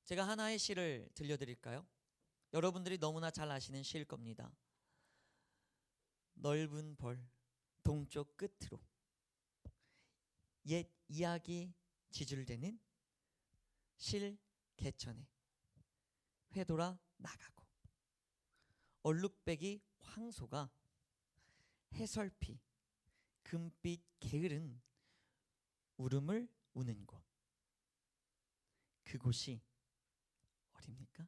제가 하나의 시를 들려드릴까요? 여러분들이 너무나 잘 아시는 시일 겁니다. 넓은 벌 동쪽 끝으로 옛 이야기 지줄되는 실 개천에 회돌아 나가고 얼룩배기 황소가 해설피 금빛 게으른 울음을 우는 곳, 그곳이 어딥니까?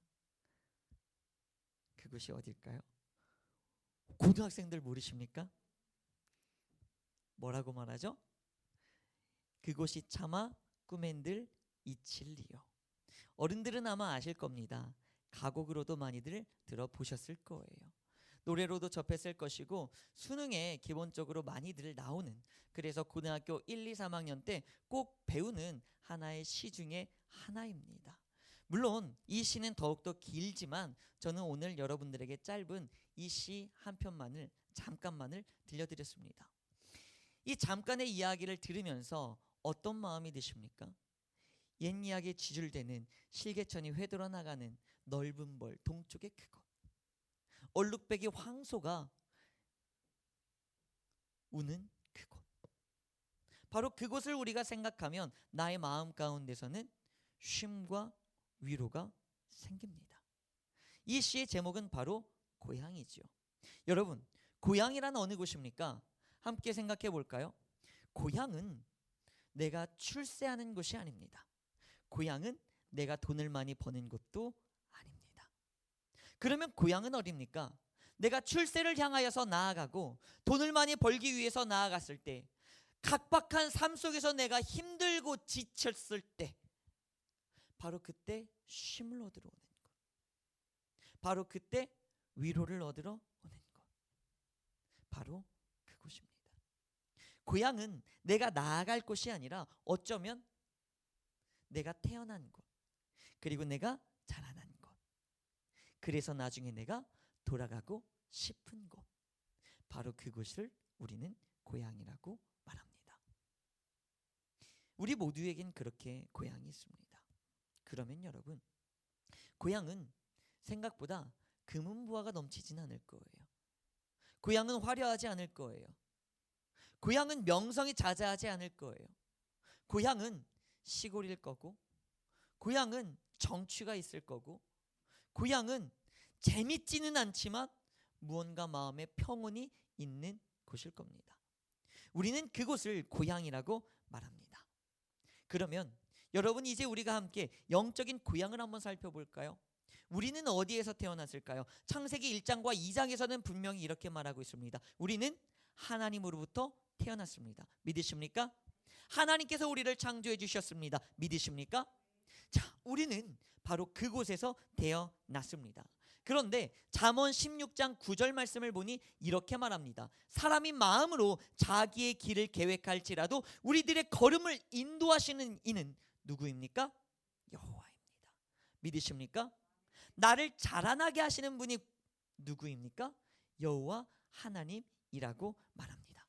그곳이 어딜까요? 고등학생들 모르십니까? 뭐라고 말하죠? 그곳이 차마 꿈엔들 이칠리요. 어른들은 아마 아실 겁니다. 가곡으로도 많이들 들어보셨을 거예요. 노래로도 접했을 것이고 수능에 기본적으로 많이들 나오는, 그래서 고등학교 1, 2, 3학년 때 꼭 배우는 하나의 시 중에 하나입니다. 물론 이 시는 더욱더 길지만 저는 오늘 여러분들에게 짧은 이 시 한 편만을 잠깐만을 들려드렸습니다. 이 잠깐의 이야기를 들으면서 어떤 마음이 드십니까? 옛 이야기에 지줄되는 실개천이 회돌아 나가는 넓은 벌 동쪽의 그곳, 얼룩배기 황소가 우는 그곳, 바로 그곳을 우리가 생각하면 나의 마음 가운데서는 쉼과 위로가 생깁니다. 이 시의 제목은 바로 고향이죠. 여러분, 고향이란 어느 곳입니까? 함께 생각해 볼까요? 고향은 내가 출세하는 곳이 아닙니다. 고향은 내가 돈을 많이 버는 곳도 아닙니다. 그러면 고향은 어디입니까? 내가 출세를 향하여서 나아가고 돈을 많이 벌기 위해서 나아갔을 때, 각박한 삶 속에서 내가 힘들고 지쳤을 때, 바로 그때 쉼을 얻으러 오는 것, 바로 그때 위로를 얻으러 오는 것, 바로 그곳입니다. 고향은 내가 나아갈 곳이 아니라 어쩌면 내가 태어난 곳, 그리고 내가 자라난 곳, 그래서 나중에 내가 돌아가고 싶은 곳, 바로 그곳을 우리는 고향이라고 말합니다. 우리 모두에겐 그렇게 고향이 있습니다. 그러면 여러분, 고향은 생각보다 금은부화가 넘치진 않을 거예요. 고향은 화려하지 않을 거예요. 고향은 명성이 자자하지 않을 거예요. 고향은 시골일 거고, 고향은 정취가 있을 거고, 고향은 재밌지는 않지만 무언가 마음에 평온이 있는 곳일 겁니다. 우리는 그곳을 고향이라고 말합니다. 그러면 여러분, 이제 우리가 함께 영적인 고향을 한번 살펴볼까요? 우리는 어디에서 태어났을까요? 창세기 1장과 2장에서는 분명히 이렇게 말하고 있습니다. 우리는 하나님으로부터 태어났습니다. 믿으십니까? 하나님께서 우리를 창조해 주셨습니다. 믿으십니까? 자, 우리는 바로 그곳에서 태어났습니다. 그런데 잠언 16장 9절 말씀을 보니 이렇게 말합니다. 사람이 마음으로 자기의 길을 계획할지라도 우리들의 걸음을 인도하시는 이는 누구입니까? 여호와입니다. 믿으십니까? 나를 자라나게 하시는 분이 누구입니까? 여호와 하나님이라고 말합니다.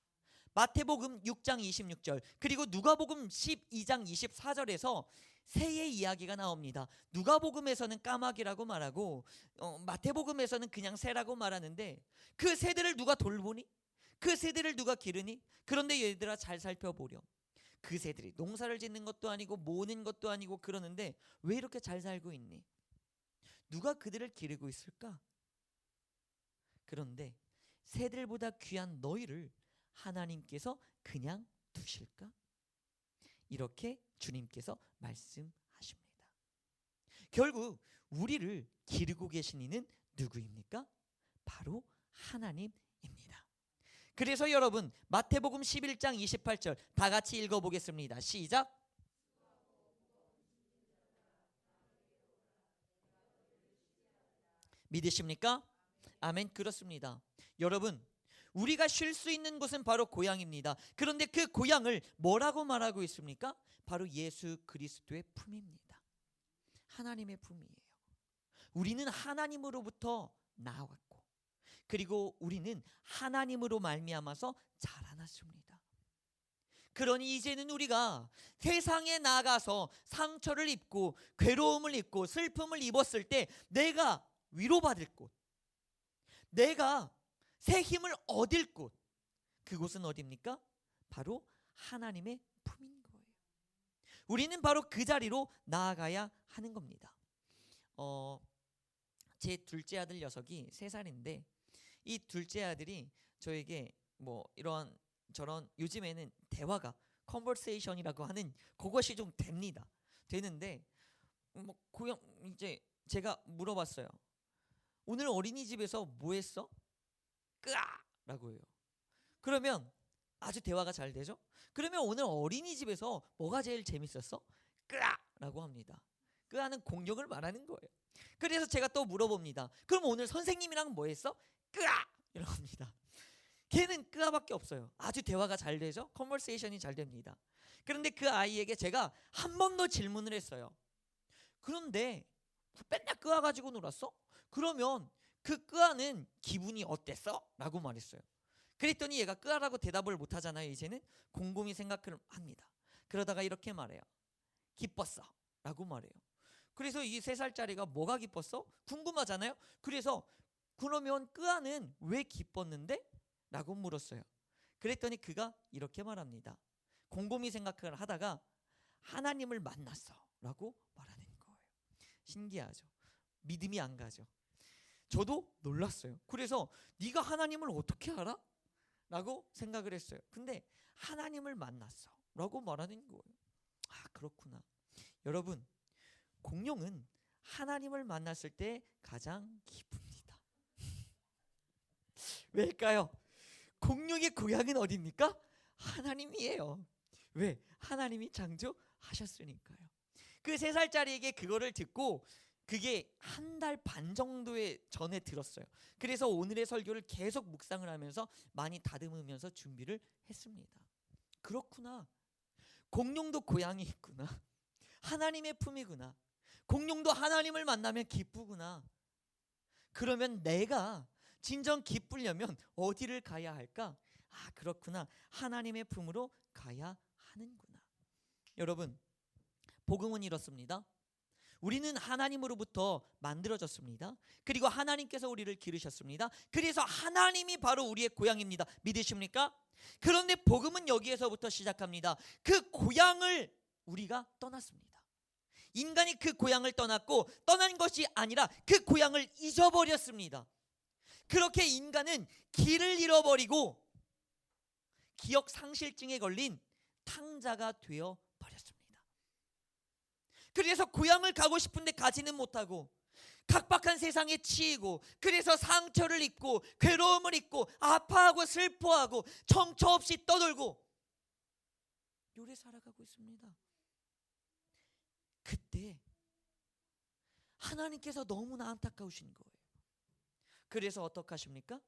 마태복음 6장 26절, 그리고 누가복음 12장 24절에서 새의 이야기가 나옵니다. 누가복음에서는 까마귀라고 말하고 마태복음에서는 그냥 새라고 말하는데, 그 새들을 누가 돌보니? 그 새들을 누가 기르니? 그런데 얘들아, 잘 살펴보렴. 그 새들이 농사를 짓는 것도 아니고 모으는 것도 아니고 그러는데 왜 이렇게 잘 살고 있니? 누가 그들을 기르고 있을까? 그런데 새들보다 귀한 너희를 하나님께서 그냥 두실까? 이렇게 주님께서 말씀하십니다. 결국 우리를 기르고 계신 이는 누구입니까? 바로 하나님입니다. 그래서 여러분, 마태복음 11장 28절 다 같이 읽어보겠습니다. 시작. 믿으십니까? 아멘. 그렇습니다. 여러분, 우리가 쉴 수 있는 곳은 바로 고향입니다. 그런데 그 고향을 뭐라고 말하고 있습니까? 바로 예수 그리스도의 품입니다. 하나님의 품이에요. 우리는 하나님으로부터 나왔고, 그리고 우리는 하나님으로 말미암아서 자라났습니다. 그러니 이제는 우리가 세상에 나가서 상처를 입고 괴로움을 입고 슬픔을 입었을 때 내가 위로받을 곳, 내가 새 힘을 얻을 곳, 그곳은 어디입니까? 바로 하나님의 품인 거예요. 우리는 바로 그 자리로 나아가야 하는 겁니다. 제 둘째 아들 녀석이 3살인데 이 둘째 아들이 저에게 뭐 이런 저런 요즘에는 대화가 컨버세이션이라고 하는 그것이 좀 되는데 뭐 고양 이제 제가 물어봤어요. 오늘 어린이집에서 뭐 했어? 끄아! 라고 해요. 그러면 아주 대화가 잘 되죠? 그러면 오늘 어린이집에서 뭐가 제일 재밌었어? 끄아! 라고 합니다. 끄아는 공룡을 말하는 거예요. 그래서 제가 또 물어봅니다. 그럼 오늘 선생님이랑 뭐 했어? 끄아! 이라고 합니다. 걔는 끄아밖에 없어요. 아주 대화가 잘 되죠? 컨버세이션이 잘 됩니다. 그런데 그 아이에게 제가 한 번 더 질문을 했어요. 그런데 맨날 끄아 가지고 놀았어? 그러면 그 끄아는 기분이 어땠어? 라고 말했어요. 그랬더니 얘가 끄아라고 대답을 못하잖아요. 이제는 곰곰이 생각을 합니다. 그러다가 이렇게 말해요. 기뻤어 라고 말해요. 그래서 이 3살짜리가 뭐가 기뻤어? 궁금하잖아요. 그래서 그러면 끄아는 왜 기뻤는데? 라고 물었어요. 그랬더니 그가 이렇게 말합니다. 곰곰이 생각을 하다가 하나님을 만났어 라고 말하는 거예요. 신기하죠? 믿음이 안 가죠? 저도 놀랐어요. 그래서 네가 하나님을 어떻게 알아? 라고 생각을 했어요. 근데 하나님을 만났어 라고 말하는 거예요. 아, 그렇구나. 여러분, 공룡은 하나님을 만났을 때 가장 기쁩니다. 왜일까요? 공룡의 고향은 어디입니까? 하나님이에요. 왜? 하나님이 창조하셨으니까요. 그 3살짜리에게 그거를 듣고 그게 1달 반 정도의 전에 들었어요. 그래서 오늘의 설교를 계속 묵상을 하면서 많이 다듬으면서 준비를 했습니다. 그렇구나. 공룡도 고향이 있구나. 하나님의 품이구나. 공룡도 하나님을 만나면 기쁘구나. 그러면 내가 진정 기쁘려면 어디를 가야 할까? 아, 그렇구나. 하나님의 품으로 가야 하는구나. 여러분, 복음은 이렇습니다. 우리는 하나님으로부터 만들어졌습니다. 그리고 하나님께서 우리를 기르셨습니다. 그래서 하나님이 바로 우리의 고향입니다. 믿으십니까? 그런데 복음은 여기에서부터 시작합니다. 그 고향을 우리가 떠났습니다. 인간이 그 고향을 떠났고 떠난 것이 아니라 그 고향을 잊어버렸습니다. 그렇게 인간은 길을 잃어버리고 기억 상실증에 걸린 탕자가 되어 버렸습니다. 그래서 고향을 가고 싶은데 가지는 못하고 각박한 세상에 치이고 그래서 상처를 입고 괴로움을 입고 아파하고 슬퍼하고 정처 없이 떠돌고 요래 살아가고 있습니다. 그때 하나님께서 너무나 안타까우신 거예요. 그래서 어떻게 하십니까?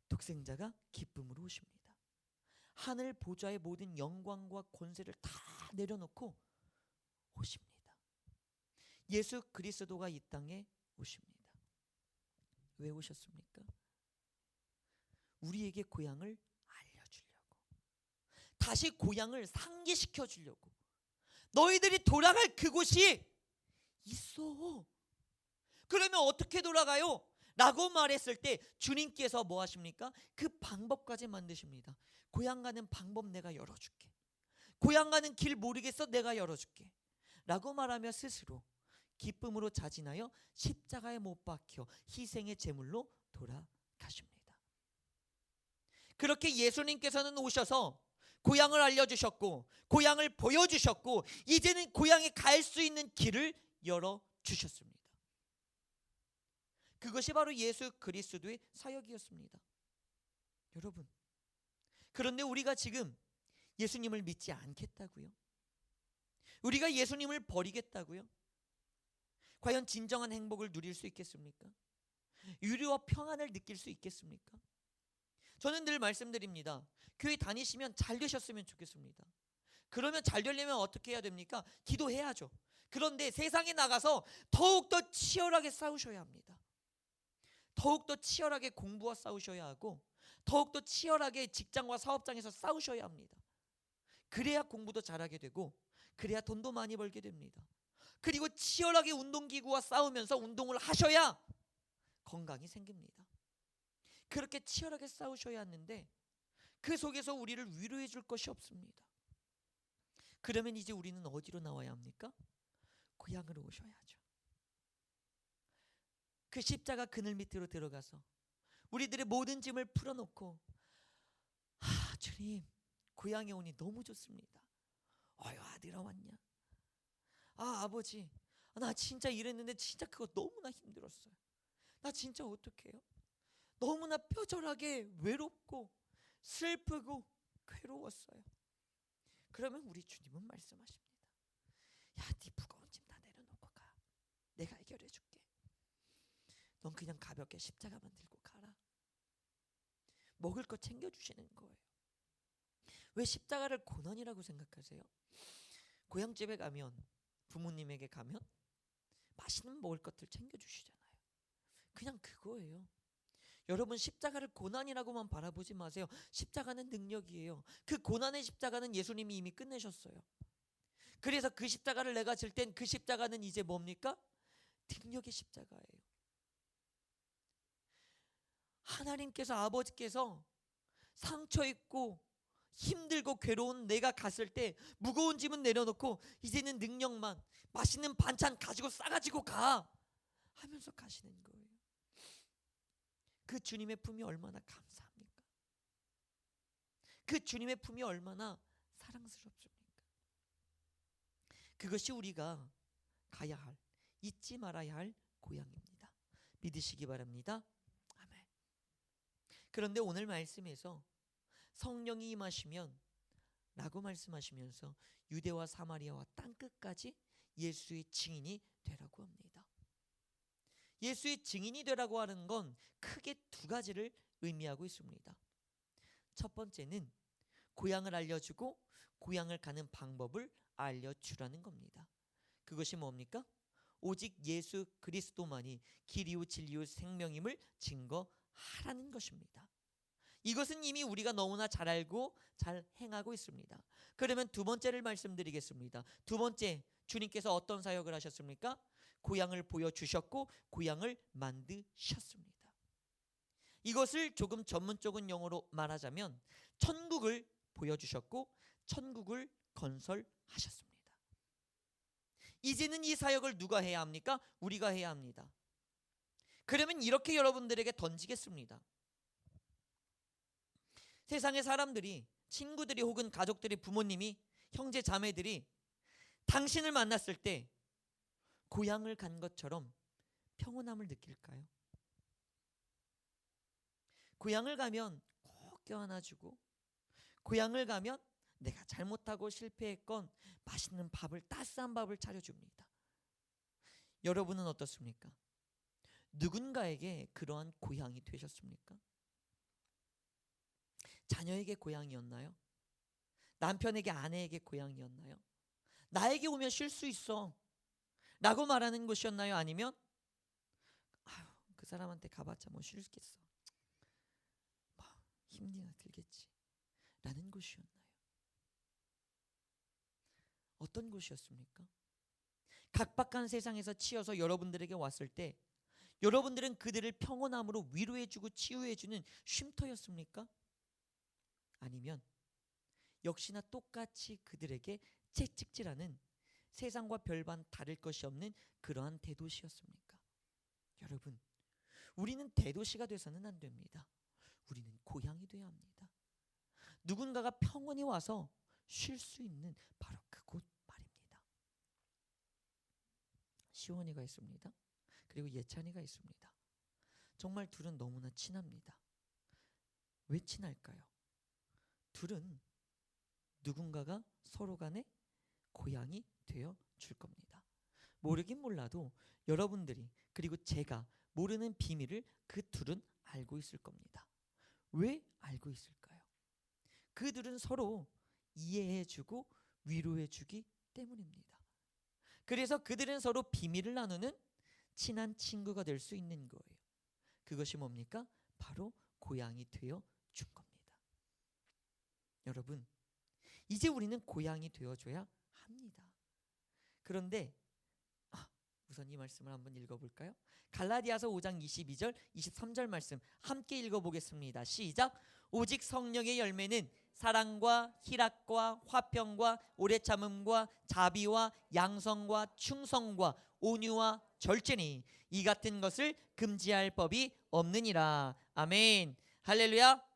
독생자가 기쁨으로 오십니다. 하늘 보좌의 모든 영광과 권세를 다 내려놓고 오십니다. 예수 그리스도가 이 땅에 오십니다. 왜 오셨습니까? 우리에게 고향을 알려주려고, 다시 고향을 상기시켜 주려고. 너희들이 돌아갈 그곳이 있어. 그러면 어떻게 돌아가요? 라고 말했을 때 주님께서 뭐 하십니까? 그 방법까지 만드십니다. 고향 가는 방법 내가 열어줄게. 고향 가는 길 모르겠어? 내가 열어줄게. 라고 말하며 스스로 기쁨으로 자진하여 십자가에 못 박혀 희생의 제물로 돌아가십니다. 그렇게 예수님께서는 오셔서 고향을 알려주셨고 고향을 보여주셨고 이제는 고향에 갈 수 있는 길을 열어주셨습니다. 그것이 바로 예수 그리스도의 사역이었습니다. 여러분, 그런데 우리가 지금 예수님을 믿지 않겠다고요? 우리가 예수님을 버리겠다고요? 과연 진정한 행복을 누릴 수 있겠습니까? 유리와 평안을 느낄 수 있겠습니까? 저는 늘 말씀드립니다. 교회 다니시면 잘 되셨으면 좋겠습니다. 그러면 잘 되려면 어떻게 해야 됩니까? 기도해야죠. 그런데 세상에 나가서 더욱더 치열하게 싸우셔야 합니다. 더욱더 치열하게 공부와 싸우셔야 하고 더욱더 치열하게 직장과 사업장에서 싸우셔야 합니다. 그래야 공부도 잘하게 되고 그래야 돈도 많이 벌게 됩니다. 그리고 치열하게 운동기구와 싸우면서 운동을 하셔야 건강이 생깁니다. 그렇게 치열하게 싸우셔야 하는데 그 속에서 우리를 위로해 줄 것이 없습니다. 그러면 이제 우리는 어디로 나와야 합니까? 고향으로 오셔야죠. 그 십자가 그늘 밑으로 들어가서 우리들의 모든 짐을 풀어놓고 주님, 고향에 오니 너무 좋습니다. 아들아 왔냐? 아버지, 나 진짜 이랬는데 진짜 그거 너무나 힘들었어요. 나 진짜 어떡해요? 너무나 뼈저하게 외롭고 슬프고 괴로웠어요. 그러면 우리 주님은 말씀하십니다. 네 무거운 짐 다 내려놓고 가. 내가 해결해 줄게. 넌 그냥 가볍게 십자가만 들고 가라. 먹을 거 챙겨주시는 거예요. 왜 십자가를 고난이라고 생각하세요? 고향집에 가면, 부모님에게 가면 맛있는 먹을 것들 챙겨주시잖아요. 그냥 그거예요. 여러분, 십자가를 고난이라고만 바라보지 마세요. 십자가는 능력이에요. 그 고난의 십자가는 예수님이 이미 끝내셨어요. 그래서 그 십자가를 내가 질 땐 그 십자가는 이제 뭡니까? 능력의 십자가예요. 하나님께서, 아버지께서 상처 있고 힘들고 괴로운 내가 갔을 때 무거운 짐은 내려놓고 이제는 능력만, 맛있는 반찬 가지고 싸가지고 가 하면서 가시는 거예요. 그 주님의 품이 얼마나 감사합니까? 그 주님의 품이 얼마나 사랑스럽습니까? 그것이 우리가 가야 할, 잊지 말아야 할 고향입니다. 믿으시기 바랍니다. 아멘. 그런데 오늘 말씀에서 성령이 임하시면 라고 말씀하시면서 유대와 사마리아와 땅끝까지 예수의 증인이 되라고 합니다. 예수의 증인이 되라고 하는 건 크게 두 가지를 의미하고 있습니다. 첫 번째는 고향을 알려주고 고향을 가는 방법을 알려주라는 겁니다. 그것이 뭡니까? 오직 예수 그리스도만이 길이요 진리요 생명임을 증거하라는 것입니다. 이것은 이미 우리가 너무나 잘 알고 잘 행하고 있습니다. 그러면 두 번째를 말씀드리겠습니다. 두 번째, 주님께서 어떤 사역을 하셨습니까? 고향을 보여주셨고 고향을 만드셨습니다. 이것을 조금 전문적인 용어로 말하자면 천국을 보여주셨고 천국을 건설하셨습니다. 이제는 이 사역을 누가 해야 합니까? 우리가 해야 합니다. 그러면 이렇게 여러분들에게 던지겠습니다. 세상의 사람들이, 친구들이 혹은 가족들이, 부모님이, 형제 자매들이 당신을 만났을 때 고향을 간 것처럼 평온함을 느낄까요? 고향을 가면 꼭 껴안아주고, 고향을 가면 내가 잘못하고 실패했건 맛있는 밥을, 따스한 밥을 차려줍니다. 여러분은 어떻습니까? 누군가에게 그러한 고향이 되셨습니까? 자녀에게 고향이었나요? 남편에게, 아내에게 고향이었나요? 나에게 오면 쉴 수 있어 라고 말하는 곳이었나요? 아니면 그 사람한테 가봤자 뭐 쉬겠어, 뭐 힘이나 들겠지 라는 곳이었나요? 어떤 곳이었습니까? 각박한 세상에서 치여서 여러분들에게 왔을 때 여러분들은 그들을 평온함으로 위로해주고 치유해주는 쉼터였습니까? 아니면 역시나 똑같이 그들에게 채찍질하는, 세상과 별반 다를 것이 없는 그러한 대도시였습니까? 여러분, 우리는 대도시가 돼서는 안 됩니다. 우리는 고향이 돼야 합니다. 누군가가 평온히 와서 쉴 수 있는 바로 그곳 말입니다. 시원이가 있습니다. 그리고 예찬이가 있습니다. 정말 둘은 너무나 친합니다. 왜 친할까요? 둘은 누군가가 서로 간에 고향이 되어 줄 겁니다. 모르긴 몰라도 여러분들이, 그리고 제가 모르는 비밀을 그 둘은 알고 있을 겁니다. 왜 알고 있을까요? 그들은 서로 이해해주고 위로해주기 때문입니다. 그래서 그들은 서로 비밀을 나누는 친한 친구가 될 수 있는 거예요. 그것이 뭡니까? 바로 고향이 되어 준 겁니다. 여러분, 이제 우리는 고향이 되어줘야 합니다. 그런데 우선 이 말씀을 한번 읽어볼까요? 갈라디아서 5장 22절 23절 말씀 함께 읽어보겠습니다. 시작. 오직 성령의 열매는 사랑과 희락과 화평과 오래 참음과 자비와 양성과 충성과 온유와 절제니 이 같은 것을 금지할 법이 없느니라. 아멘. 할렐루야.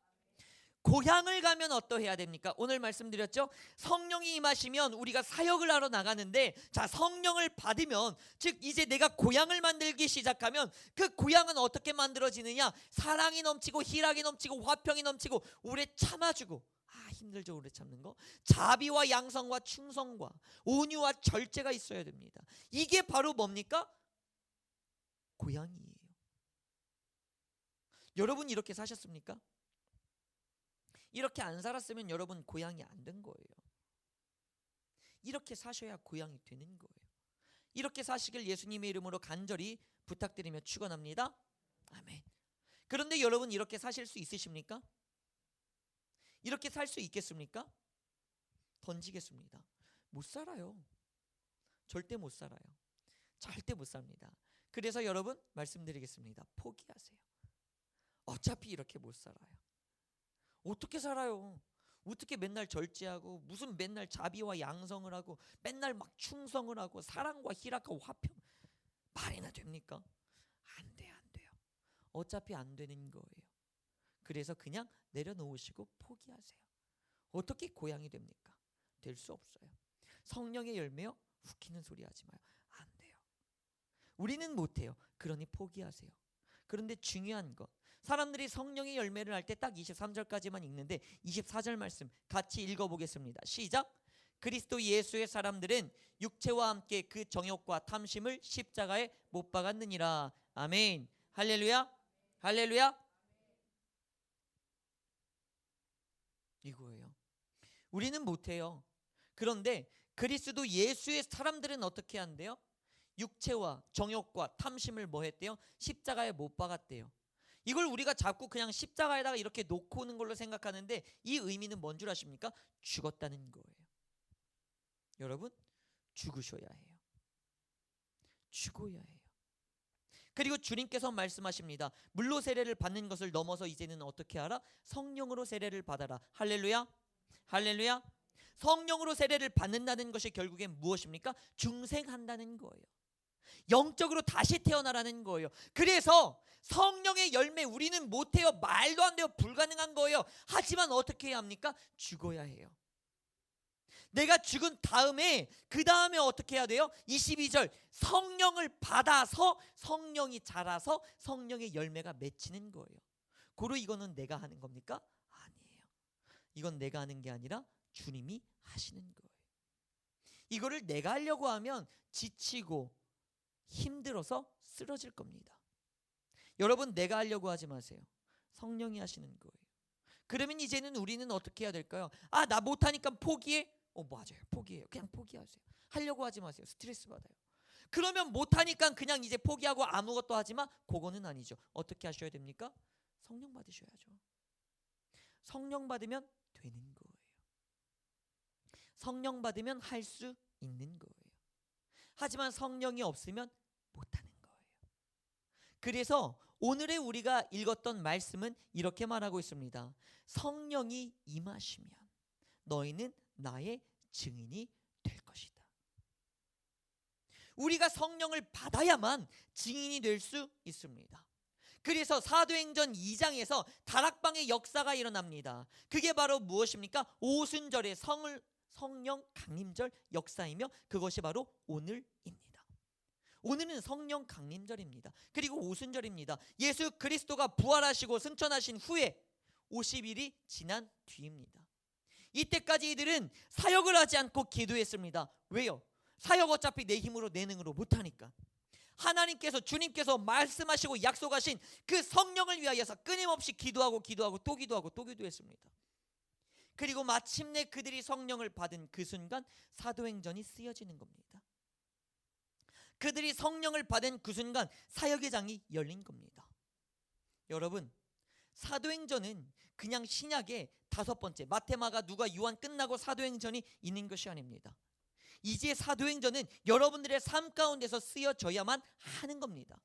고향을 가면 어떠해야 됩니까? 오늘 말씀드렸죠. 성령이 임하시면 우리가 사역을 하러 나가는데, 자, 성령을 받으면, 즉 이제 내가 고향을 만들기 시작하면 그 고향은 어떻게 만들어지느냐? 사랑이 넘치고 희락이 넘치고 화평이 넘치고 오래 참아주고, 힘들죠, 오래 참는 거. 자비와 양성과 충성과 온유와 절제가 있어야 됩니다. 이게 바로 뭡니까? 고향이에요. 여러분 이렇게 사셨습니까? 이렇게 안 살았으면 여러분 고향이 안 된 거예요. 이렇게 사셔야 고향이 되는 거예요. 이렇게 사시길 예수님의 이름으로 간절히 부탁드리며 축원합니다. 아멘. 그런데 여러분 이렇게 사실 수 있으십니까? 이렇게 살 수 있겠습니까? 던지겠습니다. 못 살아요. 절대 못 살아요. 절대 못 삽니다. 그래서 여러분 말씀드리겠습니다. 포기하세요. 어차피 이렇게 못 살아요. 어떻게 살아요? 어떻게 맨날 절제하고 무슨 맨날 자비와 양성을 하고 맨날 막 충성을 하고 사랑과 희락과 화평, 말이나 됩니까? 안 돼요, 안 돼요. 어차피 안 되는 거예요. 그래서 그냥 내려놓으시고 포기하세요. 어떻게 고향이 됩니까? 될 수 없어요. 성령의 열매요? 후키는 소리 하지 마요. 안 돼요. 우리는 못해요. 그러니 포기하세요. 그런데 중요한 것, 사람들이 성령의 열매를 할 때 딱 23절까지만 읽는데 24절 말씀 같이 읽어보겠습니다. 시작. 그리스도 예수의 사람들은 육체와 함께 그 정욕과 탐심을 십자가에 못 박았느니라. 아멘. 할렐루야. 할렐루야. 이거예요. 우리는 못해요. 그런데 그리스도 예수의 사람들은 어떻게 한대요? 육체와 정욕과 탐심을 뭐 했대요? 십자가에 못 박았대요. 이걸 우리가 자꾸 그냥 십자가에다가 이렇게 놓고 오는 걸로 생각하는데 이 의미는 뭔 줄 아십니까? 죽었다는 거예요. 여러분, 죽으셔야 해요. 죽어야 해요. 그리고 주님께서 말씀하십니다. 물로 세례를 받는 것을 넘어서 이제는 어떻게 하라? 성령으로 세례를 받아라. 할렐루야. 할렐루야. 성령으로 세례를 받는다는 것이 결국엔 무엇입니까? 중생한다는 거예요. 영적으로 다시 태어나라는 거예요. 그래서 성령의 열매 우리는 못해요. 말도 안 돼요. 불가능한 거예요. 하지만 어떻게 해야 합니까? 죽어야 해요. 내가 죽은 다음에 그 다음에 어떻게 해야 돼요? 22절 성령을 받아서 성령이 자라서 성령의 열매가 맺히는 거예요. 고로 이거는 내가 하는 겁니까? 아니에요. 이건 내가 하는 게 아니라 주님이 하시는 거예요. 이거를 내가 하려고 하면 지치고 힘들어서 쓰러질 겁니다. 여러분 내가 하려고 하지 마세요. 성령이 하시는 거예요. 그러면 이제는 우리는 어떻게 해야 될까요? 나 못하니까 포기해? 맞아요. 포기해요. 그냥 포기하세요. 하려고 하지 마세요. 스트레스 받아요. 그러면 못하니까 그냥 이제 포기하고 아무것도 하지 마? 그거는 아니죠. 어떻게 하셔야 됩니까? 성령 받으셔야죠. 성령 받으면 되는 거예요. 성령 받으면 할 수 있는 거예요. 하지만 성령이 없으면 못하는 거예요. 그래서 오늘의 우리가 읽었던 말씀은 이렇게 말하고 있습니다. 성령이 임하시면 너희는 나의 증인이 될 것이다. 우리가 성령을 받아야만 증인이 될 수 있습니다. 그래서 사도행전 2장에서 다락방의 역사가 일어납니다. 그게 바로 무엇입니까? 오순절의 성령 강림절 역사이며 그것이 바로 오늘입니다. 오늘은 성령 강림절입니다. 그리고 오순절입니다. 예수 그리스도가 부활하시고 승천하신 후에 50일이 지난 뒤입니다. 이때까지 이들은 사역을 하지 않고 기도했습니다. 왜요? 사역 어차피 내 힘으로 내 능으로 못하니까. 하나님께서 주님께서 말씀하시고 약속하신 그 성령을 위하여서 끊임없이 기도하고 또 기도하고 또 기도했습니다. 그리고 마침내 그들이 성령을 받은 그 순간 사도행전이 쓰여지는 겁니다. 그들이 성령을 받은 그 순간 사역의 장이 열린 겁니다. 여러분, 사도행전은 그냥 신약의 5번째, 마테마가 누가 요한 끝나고 사도행전이 있는 것이 아닙니다. 이제 사도행전은 여러분들의 삶 가운데서 쓰여져야만 하는 겁니다.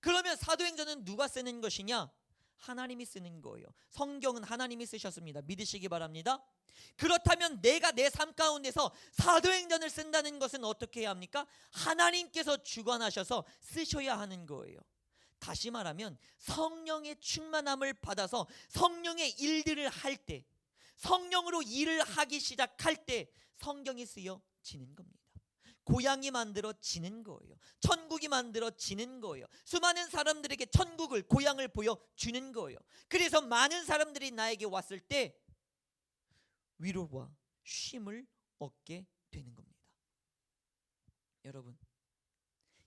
그러면 사도행전은 누가 쓰는 것이냐? 하나님이 쓰는 거예요. 성경은 하나님이 쓰셨습니다. 믿으시기 바랍니다. 그렇다면 내가 내 삶 가운데서 사도행전을 쓴다는 것은 어떻게 해야 합니까? 하나님께서 주관하셔서 쓰셔야 하는 거예요. 다시 말하면 성령의 충만함을 받아서 성령의 일들을 할 때, 성령으로 일을 하기 시작할 때 성경이 쓰여지는 겁니다. 고향이 만들어지는 거예요. 천국이 만들어지는 거예요. 수많은 사람들에게 천국을, 고향을 보여주는 거예요. 그래서 많은 사람들이 나에게 왔을 때 위로와 쉼을 얻게 되는 겁니다. 여러분,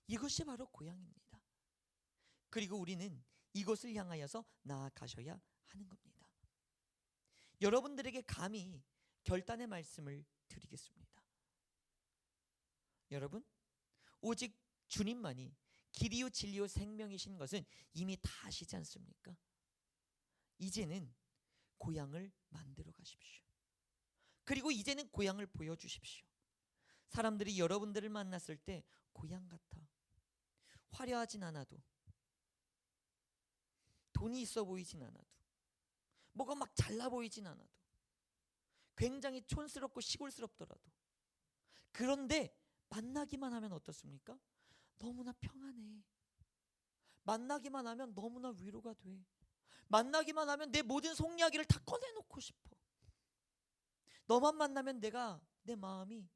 이것이 바로 고향입니다. 그리고 우리는 이것을 향하여서 나아가셔야 하는 겁니다. 여러분들에게 감히 결단의 말씀을 드리겠습니다. 여러분, 오직 주님만이 길이요 진리요 생명이신 것은 이미 다 아시지 않습니까? 이제는 고향을 만들어 가십시오. 그리고 이제는 고향을 보여주십시오. 사람들이 여러분들을 만났을 때 고향 같아, 화려하진 않아도, 돈이 있어 보이진 않아도, 뭐가 막 잘나 보이진 않아도, 굉장히 촌스럽고 시골스럽더라도, 그런데 만나기만 하면 어떻습니까? 너무나 평안해. 만나기만 하면 너무나 위로가 돼. 만나기만 하면 내 모든 속 이야기를 다 꺼내놓고 싶어. 너만 만나면 내 마음이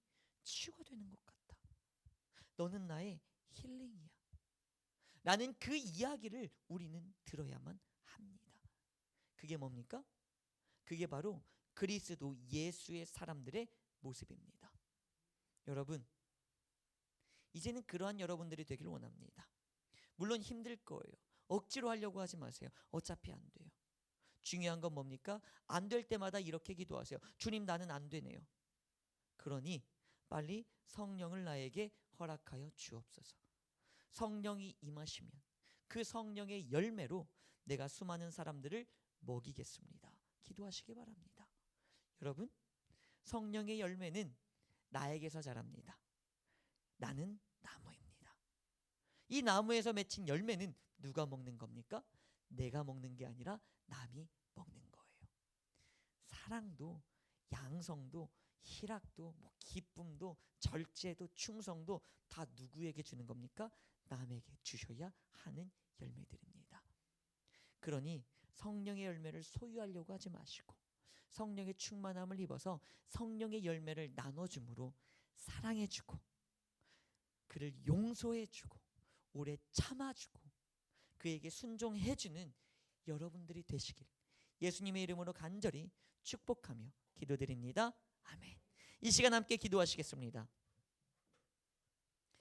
치유가 되는 것 같아. 너는 나의 힐링이야. 라는 그 이야기를 우리는 들어야만 합니다. 그게 뭡니까? 그게 바로 그리스도 예수의 사람들의 모습입니다. 여러분, 이제는 그러한 여러분들이 되길 원합니다. 물론 힘들 거예요. 억지로 하려고 하지 마세요. 어차피 안 돼요. 중요한 건 뭡니까? 안 될 때마다 이렇게 기도하세요. 주님, 나는 안 되네요. 그러니 빨리 성령을 나에게 허락하여 주옵소서. 성령이 임하시면 그 성령의 열매로 내가 수많은 사람들을 먹이겠습니다. 기도하시기 바랍니다. 여러분, 성령의 열매는 나에게서 자랍니다. 나는 나무입니다. 이 나무에서 맺힌 열매는 누가 먹는 겁니까? 내가 먹는 게 아니라 남이 먹는 거예요. 사랑도, 양성도, 희락도, 기쁨도, 절제도, 충성도 다 누구에게 주는 겁니까? 남에게 주셔야 하는 열매들입니다. 그러니 성령의 열매를 소유하려고 하지 마시고 성령의 충만함을 입어서 성령의 열매를 나눠줌으로 사랑해주고 그를 용서해주고 오래 참아주고 그에게 순종해주는 여러분들이 되시길 예수님의 이름으로 간절히 축복하며 기도드립니다. 아멘. 이 시간 함께 기도하시겠습니다.